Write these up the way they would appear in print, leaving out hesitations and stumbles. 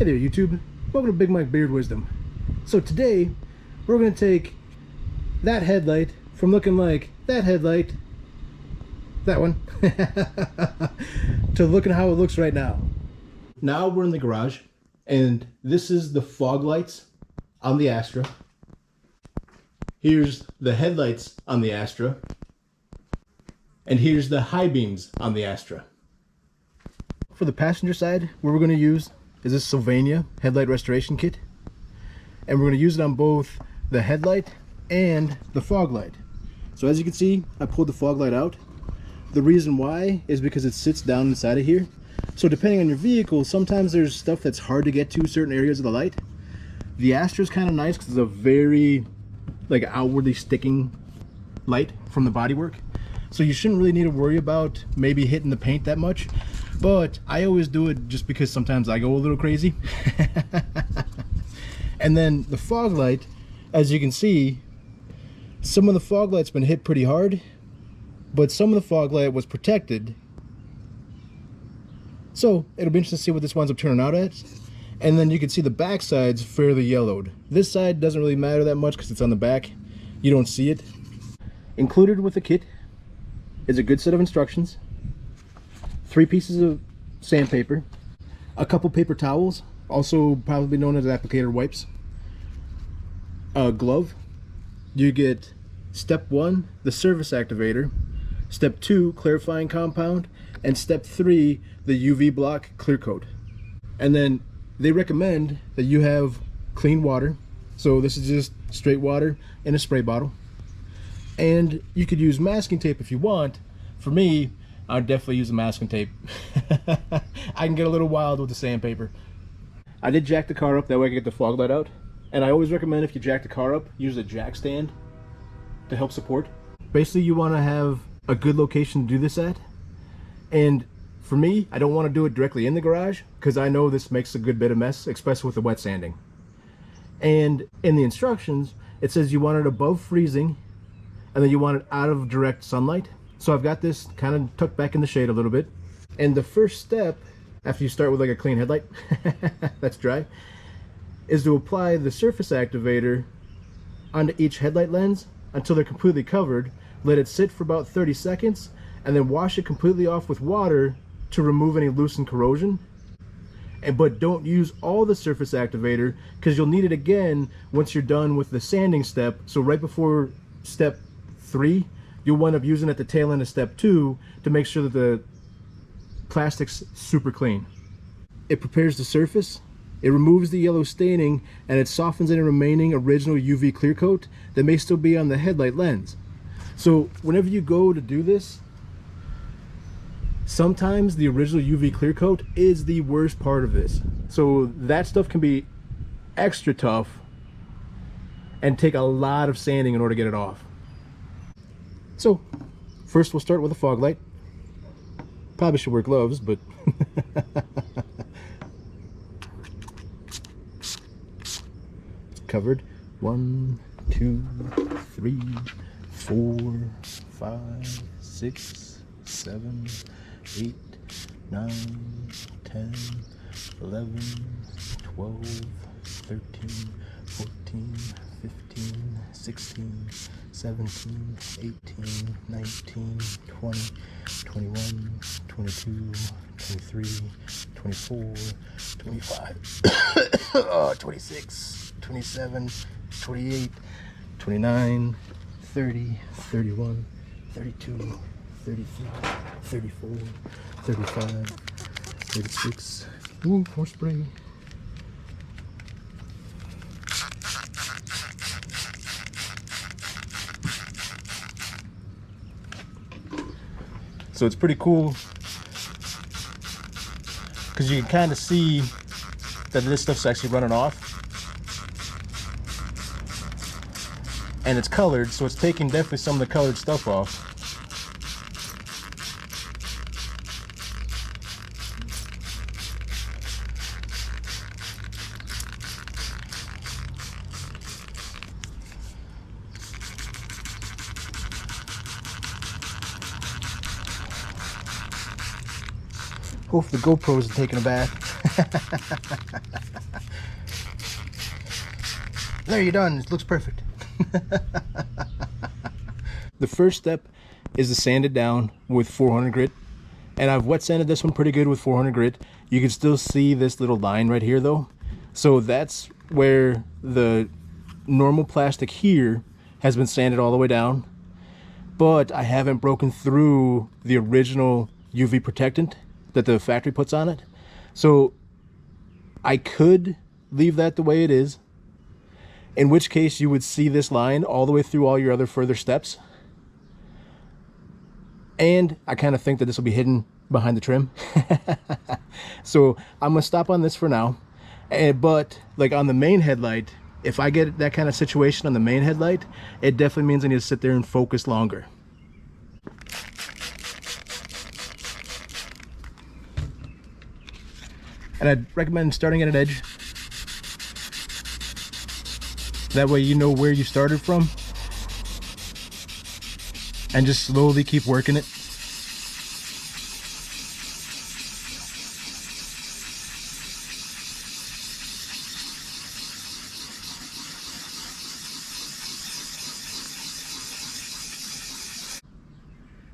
Hey there YouTube, welcome to Big Mike Beard Wisdom. So today we're going to take that headlight from looking like that headlight, that one, to looking how it looks right now. Now we're in the garage and this is the fog lights on the Astra. Here's the headlights on the Astra. And here's the high beams on the Astra. For the passenger side, what we're going to use is this Sylvania Headlight Restoration Kit. And we're going to use it on both the headlight and the fog light. So as you can see, I pulled the fog light out. The reason why is because it sits down inside of here. So depending on your vehicle, sometimes there's stuff that's hard to get to certain areas of the light. The Astra is kind of nice because it's a very like outwardly sticking light from the bodywork. So you shouldn't really need to worry about maybe hitting the paint that much. But I always do it just because sometimes I go a little crazy. And then the fog light, as you can see, some of the fog light's been hit pretty hard, but some of the fog light was protected. So it'll be interesting to see what this winds up turning out at. And then you can see the back side's fairly yellowed. This side doesn't really matter that much because it's on the back. You don't see it. Included with the kit is a good set of instructions, 3 pieces of sandpaper, a couple paper towels, also probably known as applicator wipes, a glove. You get step 1, the surface activator, step 2, clarifying compound, and step 3, the UV block clear coat. And then they recommend that you have clean water. So this is just straight water in a spray bottle. And you could use masking tape if you want. For me, I'd definitely use the masking tape. I can get a little wild with the sandpaper. I did jack the car up, that way I can get the fog light out. And I always recommend if you jack the car up, use a jack stand to help support. Basically, you want to have a good location to do this at. And for me, I don't want to do it directly in the garage because I know this makes a good bit of mess, especially with the wet sanding. And in the instructions, it says you want it above freezing and then you want it out of direct sunlight. So I've got this kind of tucked back in the shade a little bit. And the first step, after you start with like a clean headlight, that's dry, is to apply the surface activator onto each headlight lens until they're completely covered. Let it sit for about 30 seconds and then wash it completely off with water to remove any loosened corrosion. But don't use all the surface activator because you'll need it again once you're done with the sanding step. So right before step 3, you'll wind up using it at the tail end of step 2 to make sure that the plastic's super clean. It prepares the surface, it removes the yellow staining, and it softens any remaining original UV clear coat that may still be on the headlight lens. So whenever you go to do this, sometimes the original UV clear coat is the worst part of this. So that stuff can be extra tough and take a lot of sanding in order to get it off. So first we'll start with a fog light. Probably should wear gloves, but it's covered. 1, 2, 3, 4, 5, 6, 7, 8, 9, 10, 11, 12, 13, 14, 15, 16, 17, 18, 19, 20, 21, 22, 23, 24, 25, 26, 27, 28, 29, 30, 31, 32, 33, 34, 35, 36. Ooh, more spray. So it's pretty cool because you can kind of see that this stuff's actually running off. And it's colored, so it's taking definitely some of the colored stuff off. Hopefully the GoPro isn't taking a bath. There, you're done. It looks perfect. The first step is to sand it down with 400 grit. And I've wet sanded this one pretty good with 400 grit. You can still see this little line right here though. So that's where the normal plastic here has been sanded all the way down. But I haven't broken through the original UV protectant that the factory puts on it. So I could leave that the way it is, in which case you would see this line all the way through all your other further steps. And I kind of think that this will be hidden behind the trim. So I'm gonna stop on this for now. But like on the main headlight, if I get that kind of situation on the main headlight, it definitely means I need to sit there and focus longer. And I'd recommend starting at an edge. That way you know where you started from. And just slowly keep working it.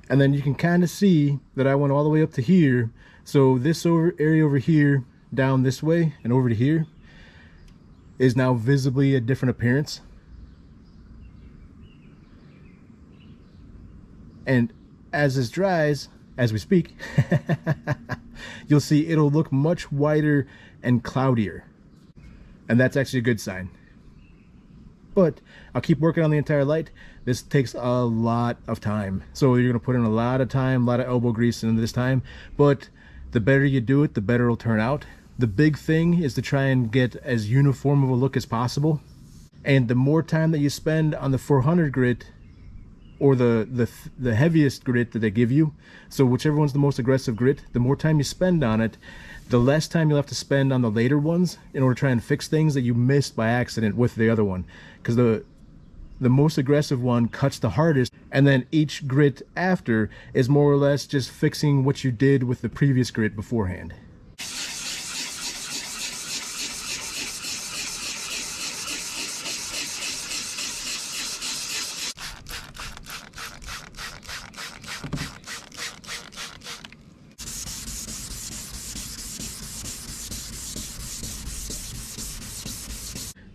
And then you can kind of see that I went all the way up to here. So this area over here, down this way and over to here, is now visibly a different appearance. And as this dries, as we speak, you'll see it'll look much whiter and cloudier. And that's actually a good sign. But I'll keep working on the entire light. This takes a lot of time. So you're gonna put in a lot of time, a lot of elbow grease into this time. But the better you do it, the better it'll turn out. The big thing is to try and get as uniform of a look as possible. And the more time that you spend on the 400 grit, or the heaviest grit that they give you, so whichever one's the most aggressive grit, the more time you spend on it, the less time you'll have to spend on the later ones in order to try and fix things that you missed by accident with the other one. Because the most aggressive one cuts the hardest, and then each grit after is more or less just fixing what you did with the previous grit beforehand.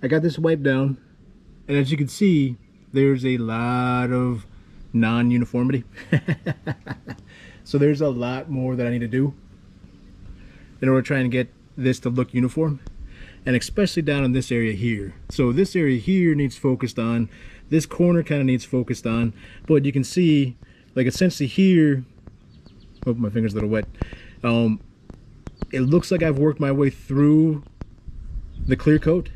I got this wiped down, and as you can see, there's a lot of non-uniformity. So there's a lot more that I need to do in order to try and get this to look uniform, and especially down in this area here. So this area here needs focused on, this corner kind of needs focused on, but you can see, like essentially here, oh, my finger's a little wet. It looks like I've worked my way through the clear coat,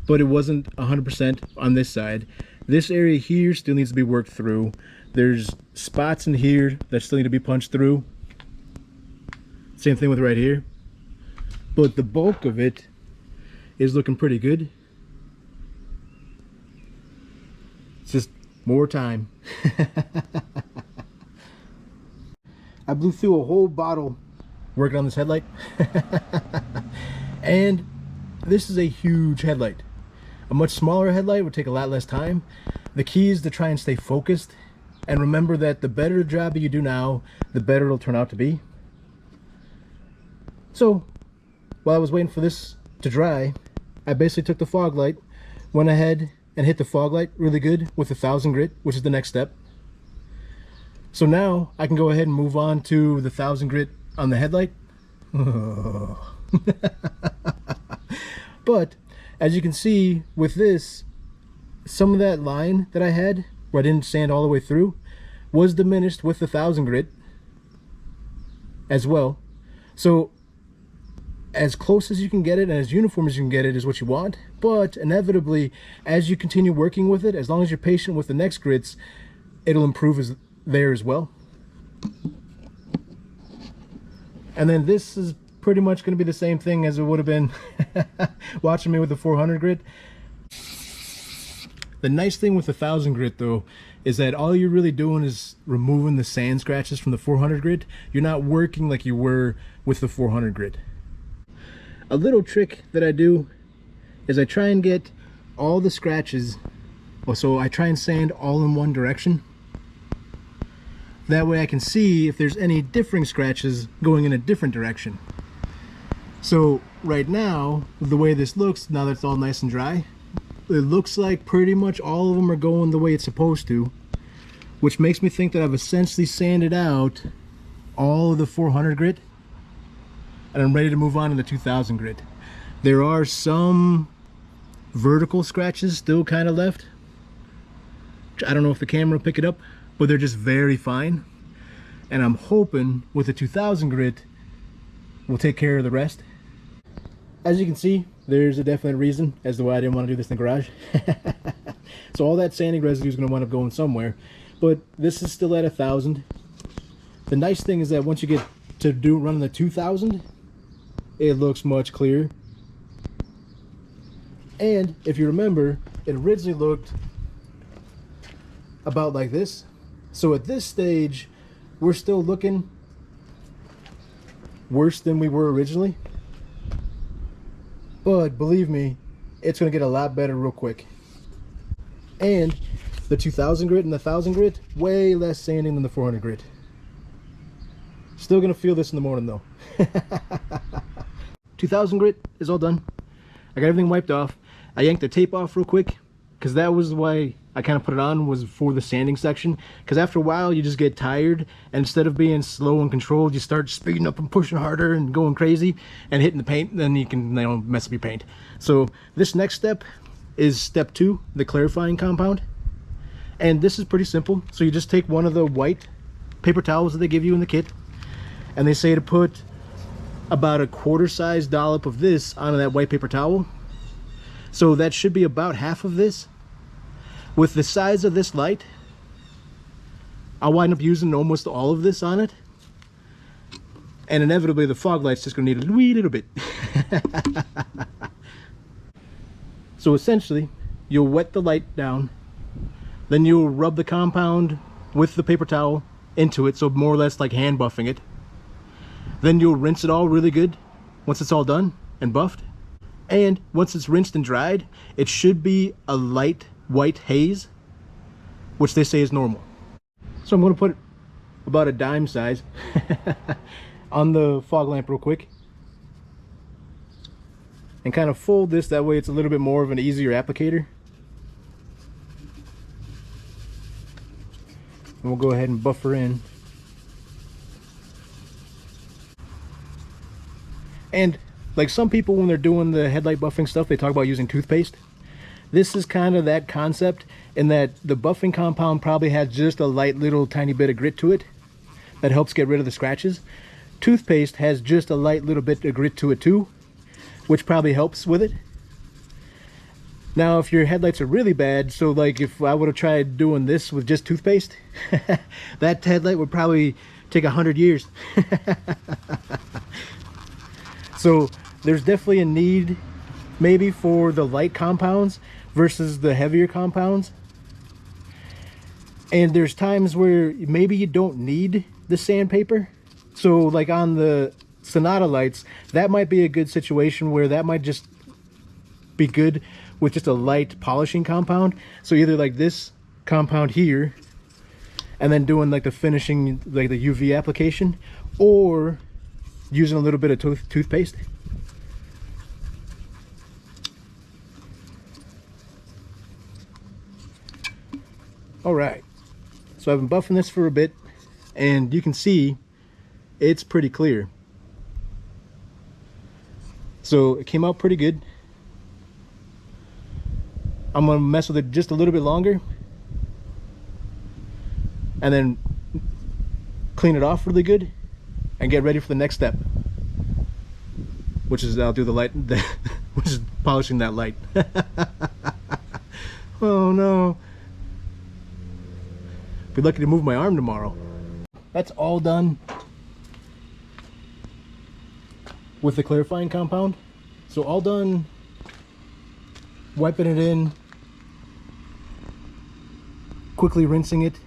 but it wasn't 100% on this side. This area here still needs to be worked through. There's spots in here that still need to be punched through. Same thing with right here. But the bulk of it is looking pretty good. It's just more time. I blew through a whole bottle working on this headlight. And this is a huge headlight. A much smaller headlight would take a lot less time. The key is to try and stay focused, and remember that the better job that you do now, the better it'll turn out to be. So while I was waiting for this to dry, I basically took the fog light, went ahead and hit the fog light really good with 1000 grit, which is the next step. So now I can go ahead and move on to the 1000 grit on the headlight. But as you can see with this, some of that line that I had where I didn't sand all the way through was diminished with the 1000 grit as well. So as close as you can get it and as uniform as you can get it is what you want, but inevitably as you continue working with it, as long as you're patient with the next grits, it'll improve there as well. And then this is pretty much going to be the same thing as it would have been watching me with the 400 grit. The nice thing with the 1000 grit though is that all you're really doing is removing the sand scratches from the 400 grit. You're not working like you were with the 400 grit. A little trick that I do is I try and get all the scratches, so I try and sand all in one direction. That way I can see if there's any differing scratches going in a different direction. So right now, the way this looks, now that it's all nice and dry, it looks like pretty much all of them are going the way it's supposed to, which makes me think that I've essentially sanded out all of the 400 grit and I'm ready to move on to the 2000 grit. There are some vertical scratches still kind of left. I don't know if the camera will pick it up, but they're just very fine. And I'm hoping with the 2000 grit, we'll take care of the rest. As you can see, there's a definite reason as to why I didn't want to do this in the garage. So all that sanding residue is going to wind up going somewhere, but this is still at 1000. The nice thing is that once you get to running the 2000, it looks much clearer. And if you remember, it originally looked about like this. So at this stage, we're still looking worse than we were originally. But believe me, it's going to get a lot better real quick. And the 2000 grit and the 1000 grit, way less sanding than the 400 grit. Still going to feel this in the morning though. 2000 grit is all done. I got everything wiped off. I yanked the tape off real quick because that was why I kind of put it on, was for the sanding section. Because after a while you just get tired, and instead of being slow and controlled, you start speeding up and pushing harder and going crazy and hitting the paint, and then you can, you know, mess up your paint. So this next step is step 2, the clarifying compound. And this is pretty simple. So you just take one of the white paper towels that they give you in the kit, and they say to put about a quarter-size dollop of this onto that white paper towel. So that should be about half of this. With the size of this light, I'll wind up using almost all of this on it. And inevitably the fog light's just gonna need a wee little bit. So essentially, you'll wet the light down, then you'll rub the compound with the paper towel into it, so more or less like hand buffing it. Then you'll rinse it all really good once it's all done and buffed. And once it's rinsed and dried, it should be a light white haze, which they say is normal. So I'm going to put about a dime size on the fog lamp real quick and kind of fold this, that way it's a little bit more of an easier applicator. And we'll go ahead and buffer in. And like some people, when they're doing the headlight buffing stuff, they talk about using toothpaste. This is kind of that concept, in that the buffing compound probably has just a light little tiny bit of grit to it that helps get rid of the scratches. Toothpaste has just a light little bit of grit to it too, which probably helps with it. Now if your headlights are really bad, so like if I would have tried doing this with just toothpaste, that headlight would probably take 100 years. So there's definitely a need maybe for the light compounds versus the heavier compounds. And there's times where maybe you don't need the sandpaper. So like on the Sonata lights, that might be a good situation where that might just be good with just a light polishing compound. So either like this compound here and then doing like the finishing, like the UV application, or using a little bit of toothpaste. All right, so I've been buffing this for a bit, and you can see it's pretty clear. So it came out pretty good. I'm gonna mess with it just a little bit longer and then clean it off really good and get ready for the next step, which is I'll do the light, which is polishing that light. Oh no. Be lucky to move my arm tomorrow. That's all done with the clarifying compound. So all done wiping it in quickly rinsing it.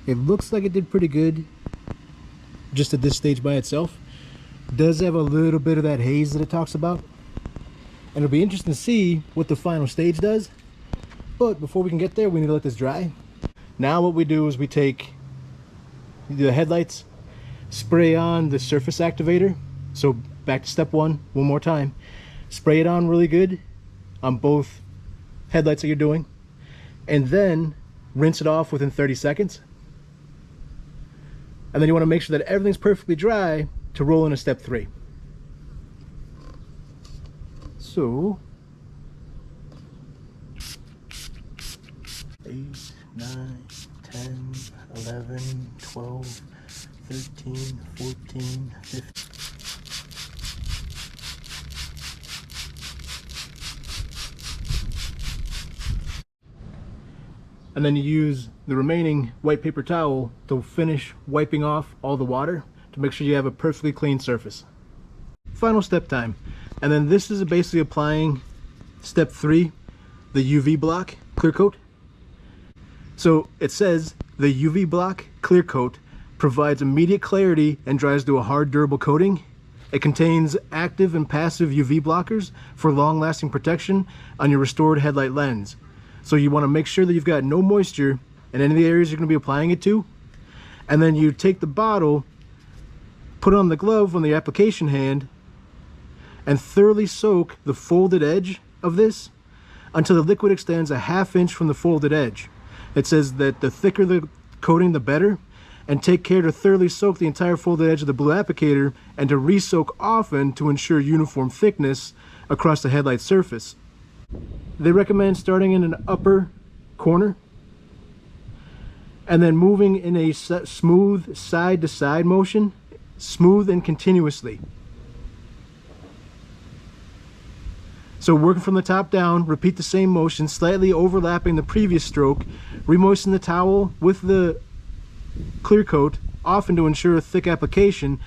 It looks like it did pretty good just at this stage by itself. Does have a little bit of that haze that it talks about, and it'll be interesting to see what the final stage does. But before we can get there, we need to let this dry. Now what we do is we take the headlights, spray on the surface activator. So back to step one more time. Spray it on really good on both headlights that you're doing, and then rinse it off within 30 seconds. And then you want to make sure that everything's perfectly dry to roll into step 3. So 8, 9, 10, 11, 12, 13, 14, 15. And then you use the remaining white paper towel to finish wiping off all the water to make sure you have a perfectly clean surface. Final step time. And then this is basically applying step 3, the UV block clear coat. So it says the UV block clear coat provides immediate clarity and dries to a hard, durable coating. It contains active and passive UV blockers for long-lasting protection on your restored headlight lens. So you want to make sure that you've got no moisture in any of the areas you're going to be applying it to. And then you take the bottle, put on the glove on the application hand, and thoroughly soak the folded edge of this until the liquid extends a ½ inch from the folded edge. It says that the thicker the coating, the better, and take care to thoroughly soak the entire folded edge of the blue applicator and to re-soak often to ensure uniform thickness across the headlight surface. They recommend starting in an upper corner and then moving in a smooth side-to-side motion, smooth and continuously. So working from the top down, repeat the same motion, slightly overlapping the previous stroke, remoisten the towel with the clear coat, often to ensure a thick application,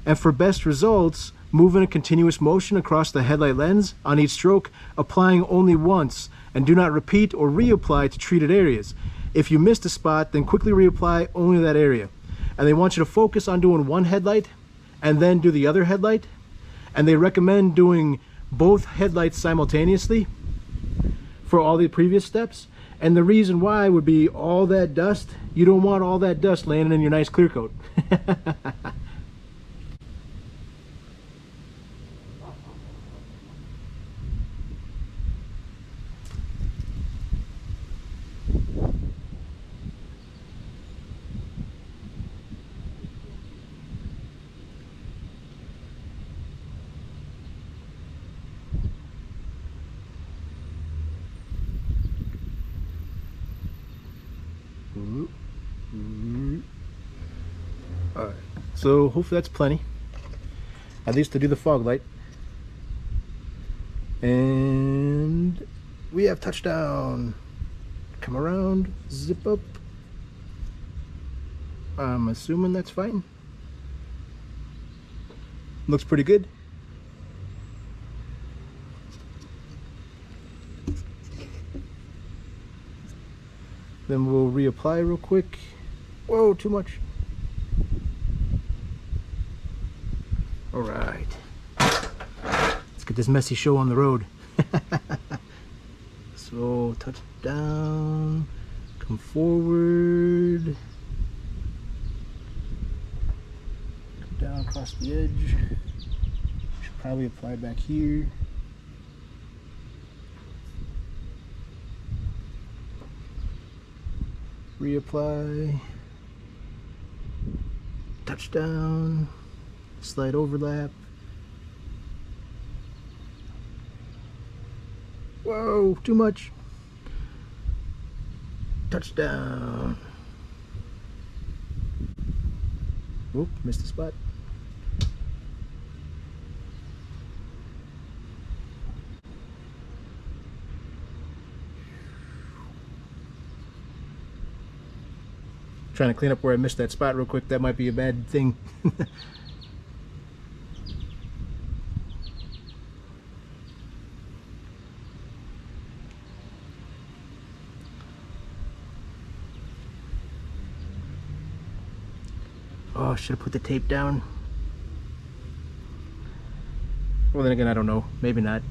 and for best results, move in a continuous motion across the headlight lens on each stroke, applying only once, and do not repeat or reapply to treated areas. If you missed a spot, then quickly reapply only that area. And they want you to focus on doing one headlight and then do the other headlight. And they recommend doing both headlights simultaneously for all the previous steps. And the reason why would be all that dust. You don't want all that dust landing in your nice clear coat. Alright, so hopefully that's plenty, at least to do the fog light. And we have touchdown. Come around, zip up. I'm assuming that's fine. Looks pretty good. Then we'll reapply real quick. Whoa, too much. All right. Let's get this messy show on the road. So touch down, come forward, come down across the edge. Should probably apply back here. Reapply, touch down, slight overlap. Whoa, too much. Touch down. Oop, missed a spot. Trying to clean up where I missed that spot real quick. That might be a bad thing. I should have put the tape down. Well, then again, I don't know. Maybe not.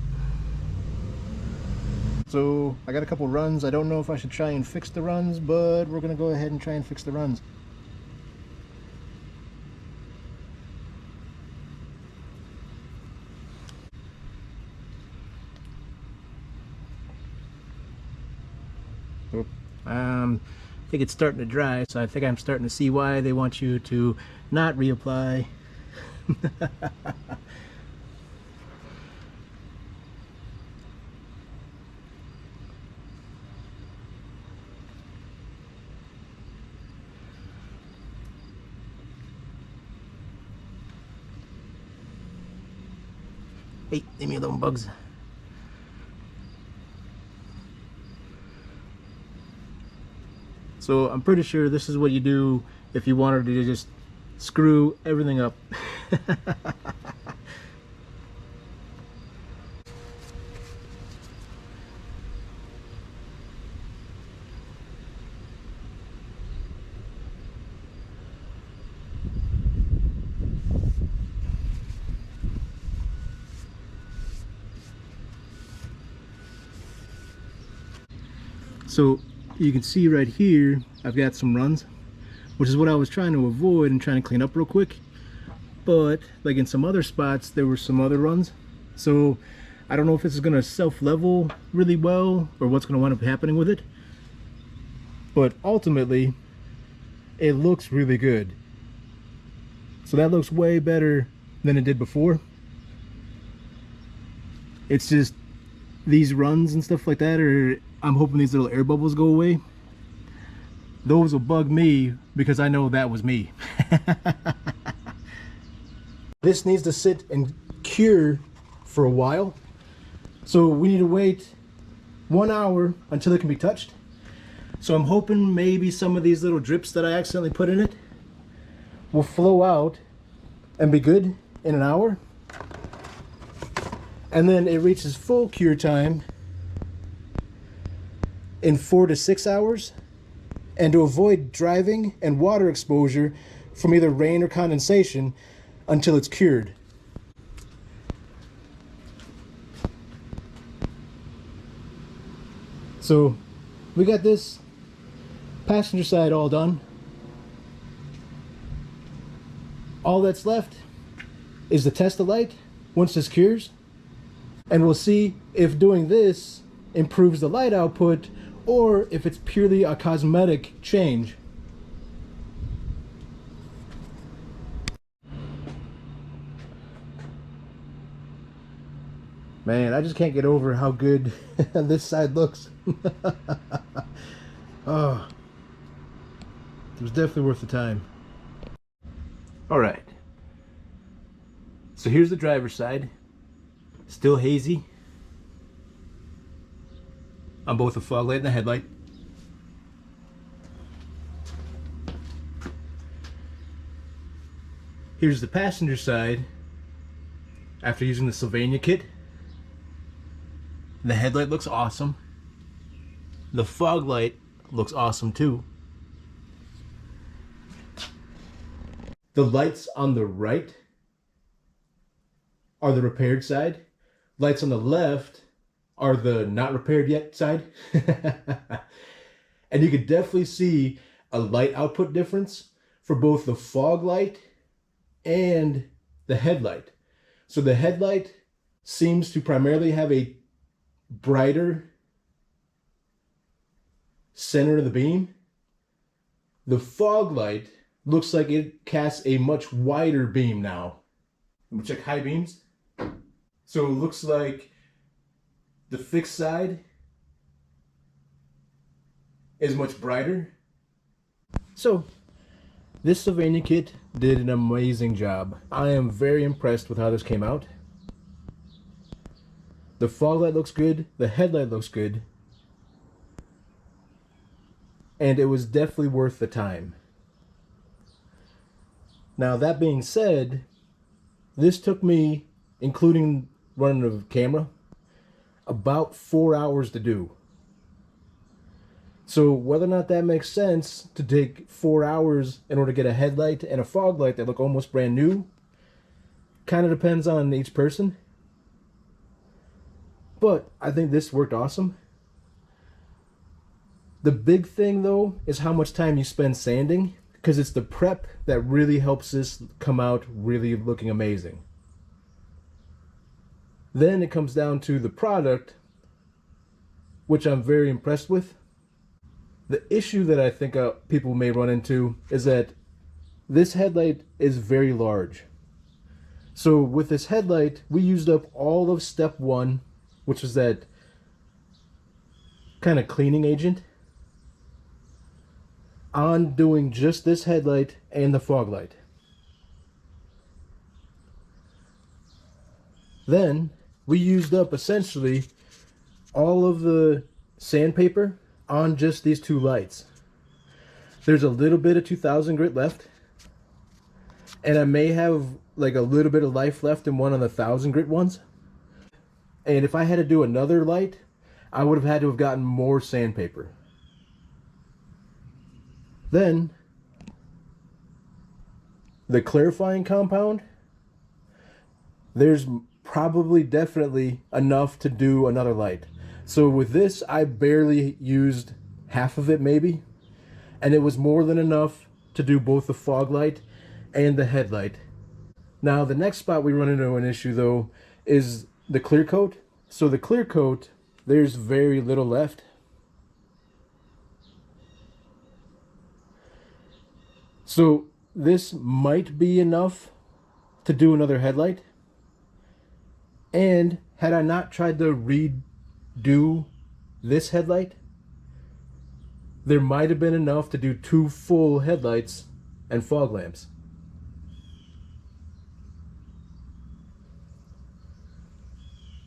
So I got a couple runs. I don't know if I should try and fix the runs, but we're gonna go ahead and try and fix the runs. I think it's starting to dry, so I think I'm starting to see why they want you to not reapply. Hey, leave me alone, bugs. So I'm pretty sure this is what you do if you wanted to just screw everything up. So you can see right here, I've got some runs, which is what I was trying to avoid and trying to clean up real quick. But like in some other spots, there were some other runs. So I don't know if this is going to self-level really well or what's going to wind up happening with it. But ultimately, it looks really good. So that looks way better than it did before. It's just these runs and stuff like that are, I'm hoping these little air bubbles go away. Those will bug me because I know that was me. This needs to sit and cure for a while. So we need to wait 1 hour until it can be touched. So I'm hoping maybe some of these little drips that I accidentally put in it will flow out and be good in an hour. And then it reaches full cure time in 4 to 6 hours. And to avoid driving and water exposure from either rain or condensation until it's cured. So we got this passenger side all done. All that's left is to test the light once this cures, and we'll see if doing this improves the light output or if it's purely a cosmetic change. Man, I just can't get over how good this side looks. Oh, it was definitely worth the time. All right. So here's the driver's side. Still hazy on both the fog light and the headlight. Here's the passenger side after using the Sylvania kit. The headlight looks awesome. The fog light looks awesome too. The lights on the right are the repaired side. Lights on the left are the not repaired yet side. And you could definitely see a light output difference for both the fog light and the headlight. So the headlight seems to primarily have a brighter center of the beam. The fog light looks like it casts a much wider beam now. We'll check high beams. So it looks like the fixed side is much brighter. So this Sylvania kit did an amazing job. I am very impressed with how this came out. The fog light looks good, the headlight looks good, and it was definitely worth the time. Now that being said, this took me, including running the camera, about 4 hours to do. So whether or not that makes sense to take 4 hours in order to get a headlight and a fog light that look almost brand new, kind of depends on each person. But I think this worked awesome. The big thing though is how much time you spend sanding, because it's the prep that really helps this come out really looking amazing. Then it comes down to the product, which I'm very impressed with. The issue that I think people may run into is that this headlight is very large. So with this headlight, we used up all of step 1, which is that kind of cleaning agent, on doing just this headlight and the fog light. Then we used up essentially all of the sandpaper on just these 2 lights. There's a little bit of 2000 grit left, and I may have like a little bit of life left in one of the 1000 grit ones. And if I had to do another light, I would have had to have gotten more sandpaper. Then the clarifying compound, there's probably definitely enough to do another light. So with this, I barely used half of it maybe, and it was more than enough to do both the fog light and the headlight. Now the next spot we run into an issue though is the clear coat. So the clear coat, there's very little left. So this might be enough to do another headlight. And had I not tried to redo this headlight, there might have been enough to do 2 full headlights and fog lamps.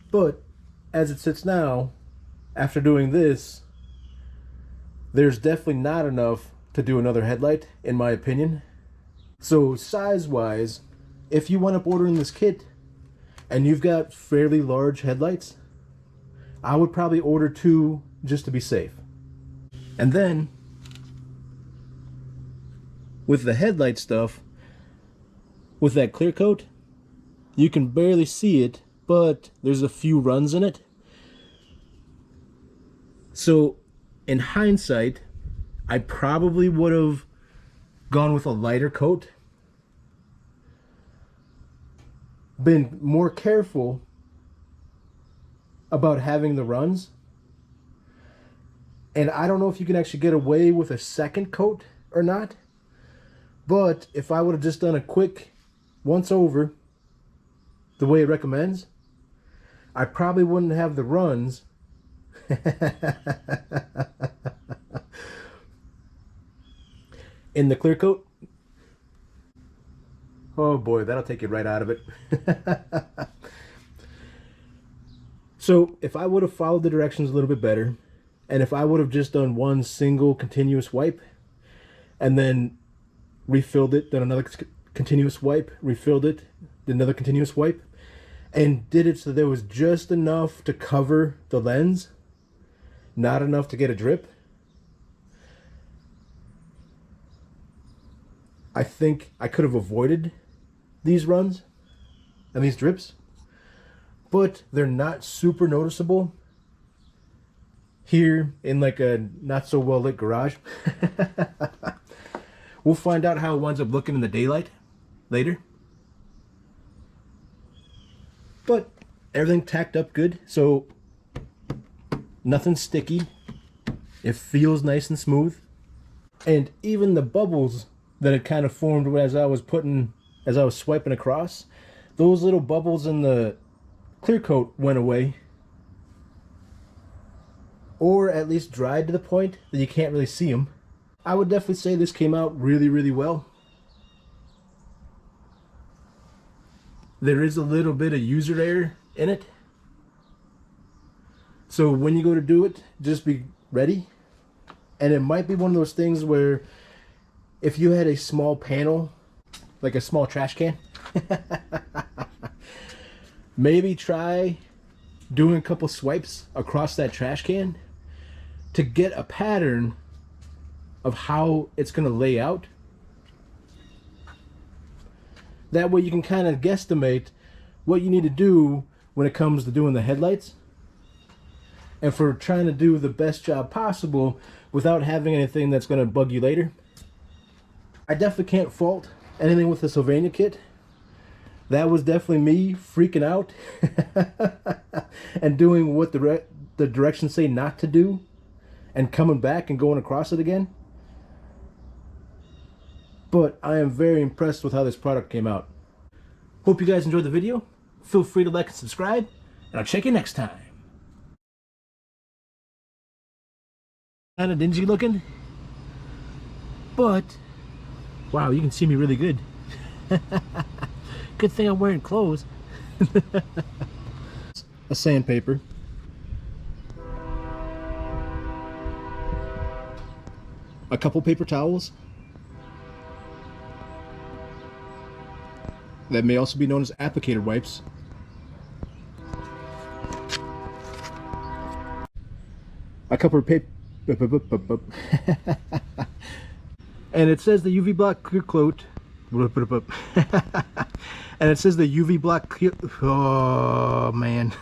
But as it sits now, after doing this, there's definitely not enough to do another headlight, in my opinion. So size-wise, if you wind up ordering this kit and you've got fairly large headlights, I would probably order 2 just to be safe. And then with the headlight stuff, with that clear coat, you can barely see it, but there's a few runs in it. So in hindsight, I probably would have gone with a lighter coat, been more careful about having the runs. And I don't know if you can actually get away with a second coat or not, but if I would have just done a quick once over the way it recommends, I probably wouldn't have the runs. In the clear coat. Oh boy, that'll take you right out of it. So if I would have followed the directions a little bit better, and if I would have just done one single continuous wipe and then refilled it, done another continuous wipe, refilled it, did another continuous wipe, and did it so there was just enough to cover the lens, not enough to get a drip, I think I could have avoided these runs and these drips, but they're not super noticeable here in like a not so well lit garage. We'll find out how it winds up looking in the daylight later. But everything tacked up good, so nothing sticky. It feels nice and smooth. And even the bubbles that had kind of formed as I was swiping across, those little bubbles in the clear coat went away, or at least dried to the point that you can't really see them. I would definitely say this came out really, really well. There is a little bit of user error in it, so when you go to do it, just be ready. And it might be one of those things where if you had a small panel, like a small trash can, maybe try doing a couple swipes across that trash can to get a pattern of how it's going to lay out. That way you can kind of guesstimate what you need to do when it comes to doing the headlights, and for trying to do the best job possible without having anything that's going to bug you later. I definitely can't fault anything with the Sylvania kit. That was definitely me freaking out and doing what the directions say not to do, and coming back and going across it again. But I am very impressed with how this product came out. Hope you guys enjoyed the video. Feel free to like and subscribe, and I'll check you next time. Kind of dingy looking, but wow, you can see me really good. Good thing I'm wearing clothes. A sandpaper. A couple paper towels. That may also be known as applicator wipes. A couple of paper. And it says the UV block clear coat. And it says the UV block clear. Oh man.